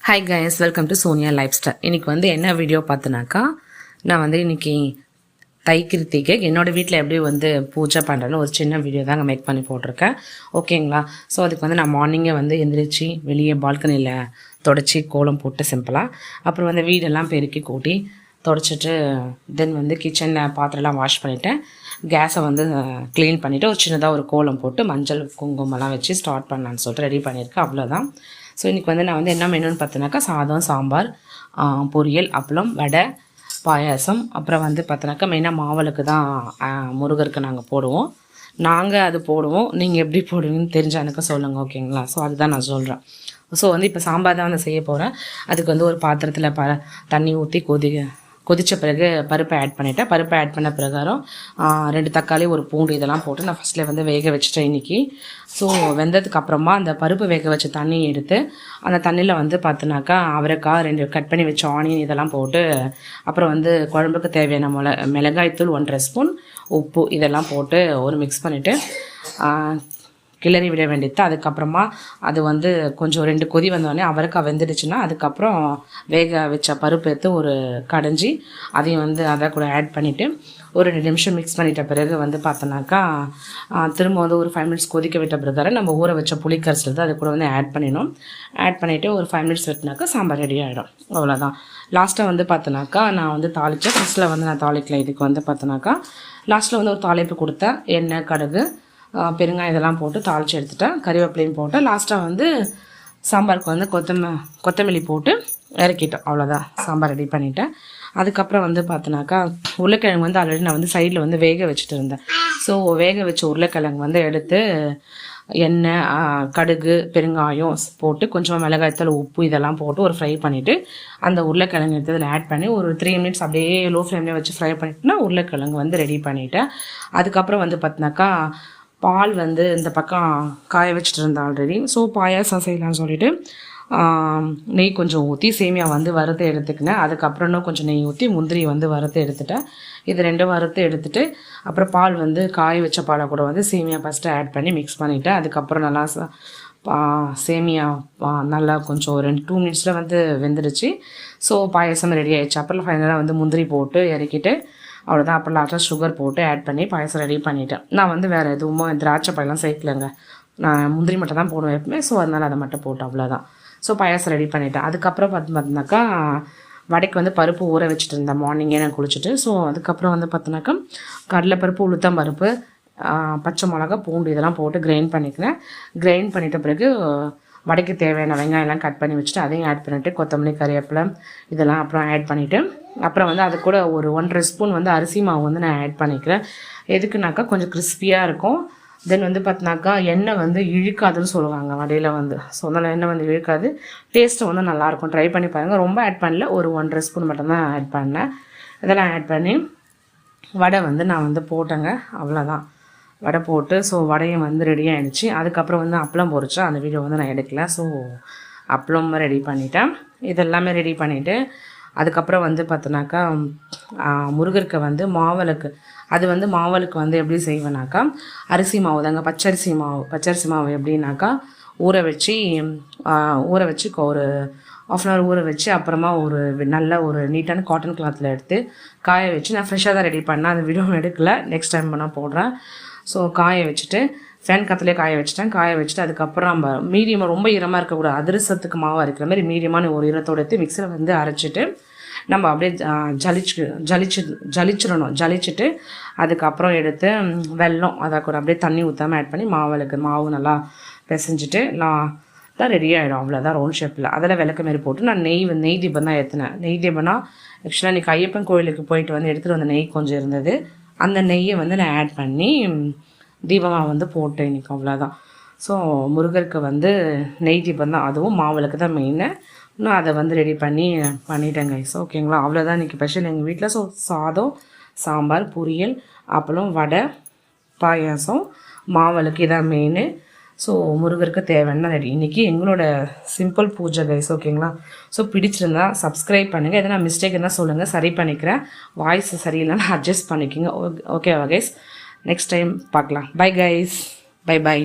Hi guys, welcome to Sonia life style. இன்றைக்கி வந்து என்ன வீடியோ பார்த்தினாக்கா, நான் வந்து இன்றைக்கி தை கிருத்திகை என்னோடய வீட்டில் எப்படி வந்து பூஜை பண்ணுறேன்னு ஒரு சின்ன வீடியோ தாங்க மேக் பண்ணி போட்டிருக்கேன். ஓகேங்களா? ஸோ அதுக்கு வந்து நான் மார்னிங்கே வந்து எந்திரிச்சு வெளியே பால்கனியில் தொடச்சி கோலம் போட்டு சிம்பிளாக, அப்புறம் வந்து வீடெல்லாம் பெருக்கி கூட்டி தொடச்சிட்டு தென் வந்து கிச்சனில் பாத்திரம்லாம் வாஷ் பண்ணிவிட்டேன். கேஸை வந்து க்ளீன் பண்ணிவிட்டு ஒரு சின்னதாக ஒரு கோலம் போட்டு மஞ்சள் குங்குமம்லாம் வச்சு ஸ்டார்ட் பண்ணலான்னு சொல்லிட்டு ரெடி பண்ணியிருக்கேன். அவ்வளோதான். ஸோ இன்றைக்கி வந்து நான் வந்து என்ன மெனுன்னு பார்த்தோன்னாக்கா, சாதம், சாம்பார், பொரியல், அப்பளம், வடை, பாயாசம். அப்புறம் வந்து பார்த்தோன்னாக்கா மெயினாக மாவளுக்கு தான் முருகருக்கு நாங்கள் போடுவோம். நாங்கள் அது போடுவோம், நீங்கள் எப்படி போடுவீங்கன்னு தெரிஞ்சால் எனக்கு சொல்லுங்கள். ஓகேங்களா? ஸோ அதுதான் நான் சொல்கிறேன். ஸோ வந்து இப்போ சாம்பார் தான் வந்து செய்ய போகிறேன். அதுக்கு வந்து ஒரு பாத்திரத்தில் தண்ணி ஊற்றி கொதித்த பிறகு பருப்பை ஆட் பண்ணிவிட்டேன். பருப்பை ஆட் பண்ண பிரகாரம் 2 தக்காளி, ஒரு பூண்டு இதெல்லாம் போட்டு நான் ஃபஸ்ட்டில் வந்து வேக வச்சுட்டேன் இன்றைக்கி. ஸோ வெந்ததுக்கு அப்புறமா அந்த பருப்பு வேக வச்ச தண்ணியை எடுத்து அந்த தண்ணியில் வந்து பார்த்தினாக்கா அவரைக்காய், 2 கட் பண்ணி வச்ச ஆனியன் இதெல்லாம் போட்டு, அப்புறம் வந்து குழம்புக்கு தேவையான மிளகாய்த்தூள் 1.5 ஸ்பூன், உப்பு இதெல்லாம் போட்டு ஒரு மிக்ஸ் பண்ணிவிட்டு கிளறி விட வேண்டியது. அதுக்கப்புறமா அது வந்து கொஞ்சம் 2 கொதி வந்தோடனே அவரைக்காய் வெந்துடுச்சுன்னா அதுக்கப்புறம் வேக வச்ச பருப்பு எடுத்து ஒரு கடைஞ்சி அதையும் வந்து அதை கூட ஆட் பண்ணிவிட்டு ஒரு 2 நிமிஷம் மிக்ஸ் பண்ணிட்ட பிறகு வந்து பார்த்தோன்னாக்கா திரும்ப வந்து ஒரு 5 மினிட்ஸ் கொதிக்க விட்ட பிறகு நம்ம ஊற வச்ச புளிக்கரைசல் தான் அது கூட வந்து ஆட் பண்ணிடணும். ஆட் பண்ணிவிட்டு ஒரு 5 மினிட்ஸ் விட்டுனாக்கா சாம்பார் ரெடி ஆகிடும். அவ்வளோதான். லாஸ்ட்டாக வந்து பார்த்தோன்னாக்கா நான் வந்து தாளித்தேன். ஃபஸ்ட்டில் வந்து நான் தாளிக்கல. இதுக்கு வந்து பார்த்தோன்னாக்கா லாஸ்ட்டில் வந்து ஒரு தாளிப்பு கொடுத்தேன். எண்ணெய், கடுகு, பெருங்காயம் இதெல்லாம் போட்டு தாளித்து எடுத்துட்டேன். கறிவேப்பிலையும் போட்டு லாஸ்ட்டாக வந்து சாம்பாருக்கு வந்து கொத்தமல்லி போட்டு இறக்கிட்டோம். அவ்வளோதான், சாம்பார் ரெடி பண்ணிவிட்டேன். அதுக்கப்புறம் வந்து பார்த்தோன்னாக்கா உருளைக்கிழங்கு வந்து ஆல்ரெடி நான் வந்து சைடில் வந்து வேக வச்சுட்டு இருந்தேன். ஸோ வேக வச்ச உருளைக்கிழங்கு வந்து எடுத்து எண்ணெய், கடுகு, பெருங்காயம் போட்டு கொஞ்சமாக மிளகாய்த்தூள், உப்பு இதெல்லாம் போட்டு ஒரு ஃப்ரை பண்ணிவிட்டு அந்த உருளைக்கிழங்கு எடுத்து அதில் ஆட் பண்ணி ஒரு 3 மினிட்ஸ் அப்படியே லோ ஃப்ளேம்லேயே வச்சு ஃப்ரை பண்ணிட்டுனா உருளைக்கிழங்கு வந்து ரெடி பண்ணிவிட்டேன். அதுக்கப்புறம் வந்து பார்த்தினாக்கா பால் வந்து இந்த பக்கம் காய வச்சுட்டு இருந்தேன் ஆல்ரெடி. ஸோ பாயாசம் செய்யலாம்னு சொல்லிவிட்டு நெய் கொஞ்சம் ஊற்றி சேமியா வந்து வறுத்து எடுத்துக்கினேன். அதுக்கப்புறம் இன்னும் கொஞ்சம் நெய் ஊற்றி முந்திரி வந்து வறுத்து எடுத்துட்டேன். இது 2 வறுத்து எடுத்துகிட்டு அப்புறம் பால் வந்து காய வச்ச பாலை கூட வந்து சேமியா ஃபஸ்ட்டு ஆட் பண்ணி மிக்ஸ் பண்ணிவிட்டேன். அதுக்கப்புறம் நல்லா சேமியா நல்லா கொஞ்சம் ஒரு 2 மினிட்ஸில் வந்து வெந்துடுச்சு. ஸோ பாயாசம் ரெடி ஆகிடுச்சு. அப்புறம் ஃபைனலாக வந்து முந்திரி போட்டு இறக்கிட்டு அவ்வளோதான். அப்புறம் லாஸ்ட்டாக சுகர் போட்டு ஆட் பண்ணி பாயசம் ரெடி பண்ணிவிட்டேன். நான் வந்து வேறு எதுவும் திராட்சை பழம்லாம் சேர்க்கலைங்க. நான் முந்திரி மட்டும் தான் போடுவேன் எப்பவுமே. ஸோ அதனால் அதை மட்டும் போட்டேன். அவ்வளோதான். ஸோ பாயாசம் ரெடி பண்ணிவிட்டேன். அதுக்கப்புறம் பார்த்தோம்னாக்கா வடைக்கு வந்து பருப்பு ஊற வச்சுட்டு இருந்தேன் மார்னிங்கே நான் குளிச்சுட்டு. ஸோ அதுக்கப்புறம் வந்து பார்த்தோன்னாக்கா கடலைப்பருப்பு, உளுத்தம் பருப்பு, பச்சை மிளகா, பூண்டு இதெல்லாம் போட்டு கிரைண்ட் பண்ணிக்கிறேன். கிரைண்ட் பண்ணிட்ட பிறகு வடைக்கு தேவையான வெங்காயம்லாம் கட் பண்ணி வச்சுட்டு அதையும் ஆட் பண்ணிவிட்டு கொத்தமல்லி, கறிவேப்பிலை இதெல்லாம் அப்புறம் ஆட் பண்ணிவிட்டு அப்புறம் வந்து அது கூட ஒரு 1.5 ஸ்பூன் வந்து அரிசி மாவு வந்து நான் ஆட் பண்ணிக்கிறேன். எதுக்குனாக்கா கொஞ்சம் கிறிஸ்பியாக இருக்கும். தென் வந்து பார்த்தினாக்கா எண்ணெய் வந்து இழுக்காதுன்னு சொல்லுவாங்க வடையில் வந்து. ஸோ அதனால் எண்ணெய் வந்து இழுக்காது, டேஸ்ட்டு வந்து நல்லாயிருக்கும். ட்ரை பண்ணி பாருங்கள். ரொம்ப ஆட் பண்ணல, ஒரு 1.5 ஸ்பூன் மட்டும்தான் ஆட் பண்ணேன். இதெல்லாம் ஆட் பண்ணி வடை வந்து நான் வந்து போட்டேங்க. அவ்வளோதான், வடை போட்டு ஸோ வடையும் வந்து ரெடி ஆகிடுச்சு. அதுக்கப்புறம் வந்து அப்பளம் பொரிச்சேன். அந்த வீடியோ வந்து நான் எடுக்கல. ஸோ அப்பளம் ரெடி பண்ணிவிட்டேன். இதெல்லாமே ரெடி பண்ணிவிட்டு அதுக்கப்புறம் வந்து பார்த்தோன்னாக்கா முருகருக்கு வந்து மாவளுக்கு அது வந்து மாவளுக்கு வந்து எப்படி செய்வேனாக்கா அரிசி மாவு தாங்க, பச்சரிசி மாவு எப்படின்னாக்கா ஊற வச்சு ஒரு 1/2 hour ஊற வச்சு அப்புறமா ஒரு நல்ல ஒரு நீட்டான காட்டன் கிளாத்தில் எடுத்து காய வச்சு நான் ஃப்ரெஷ்ஷாக தான் ரெடி பண்ணேன். அந்த வீடியோ எடுக்கல, நெக்ஸ்ட் டைம் நான் போடுறேன். ஸோ காய வச்சுட்டு ஃபேன் காற்றுலேயே காய வச்சுட்டு அதுக்கப்புறம் நம்ம மீடியமாக ரொம்ப ஈரமாக இருக்கக்கூடாது, அதிரசத்துக்கு மாவு அரைக்கிற மாதிரி மீடியமான ஒரு ஈரத்தோடு எடுத்து மிக்சியில் வந்து அரைச்சிட்டு நம்ம அப்படியே ஜலிச்சிட்டு அதுக்கப்புறம் எடுத்து வெல்லம் அதை கூட அப்படியே தண்ணி ஊற்றாமல் ஆட் பண்ணி மாவு நல்லா பிசைஞ்சிட்டு தான் ரெடி ஆகிடும். அவ்வளோதான், ரவுண்ட் ஷேப்பில். அதில் விளக்கு மாரி போட்டு நான் நெய் தீபம் தான் ஏற்றினேன். நெய் தீபம்னா ஆக்சுவலாக இன்றைக்கி ஐயப்பன் கோயிலுக்கு போயிட்டு வந்து எடுத்துகிட்டு வந்த நெய் கொஞ்சம் இருந்தது. அந்த நெய்யை வந்து நான் ஆட் பண்ணி தீபமாக வந்து போட்டேன் இன்றைக்கி. அவ்வளோதான். ஸோ முருகருக்கு வந்து நெய் தீபம் தான், அதுவும் மாவிளக்கு தான் மெயின்னு. இன்னும் அதை வந்து ரெடி பண்ணிட்டேங்க. ஸோ ஓகேங்களா, அவ்வளோதான் இன்றைக்கி ஸ்பெஷல் எங்கள் வீட்டில். ஸோ சாதம், சாம்பார், பொரியல், அப்பளம், வடை, பாயாசம், மாவிளக்கு இதான் மெயின். ஸோ முருகருக்கு தேவைன்னா ரெடி. இன்றைக்கி எங்களோட சிம்பிள் பூஜை கைஸ். ஓகேங்களா? ஸோ பிடிச்சிருந்தா சப்ஸ்கிரைப் பண்ணுங்கள். எதனா மிஸ்டேக் இருந்தால் சொல்லுங்கள், சரி பண்ணிக்கிறேன். வாய்ஸ் சரியில்லைன்னா அட்ஜஸ்ட் பண்ணிக்கோங்க. ஓகேவா கைஸ்? நெக்ஸ்ட் டைம் பார்க்கலாம். Bye guys, by.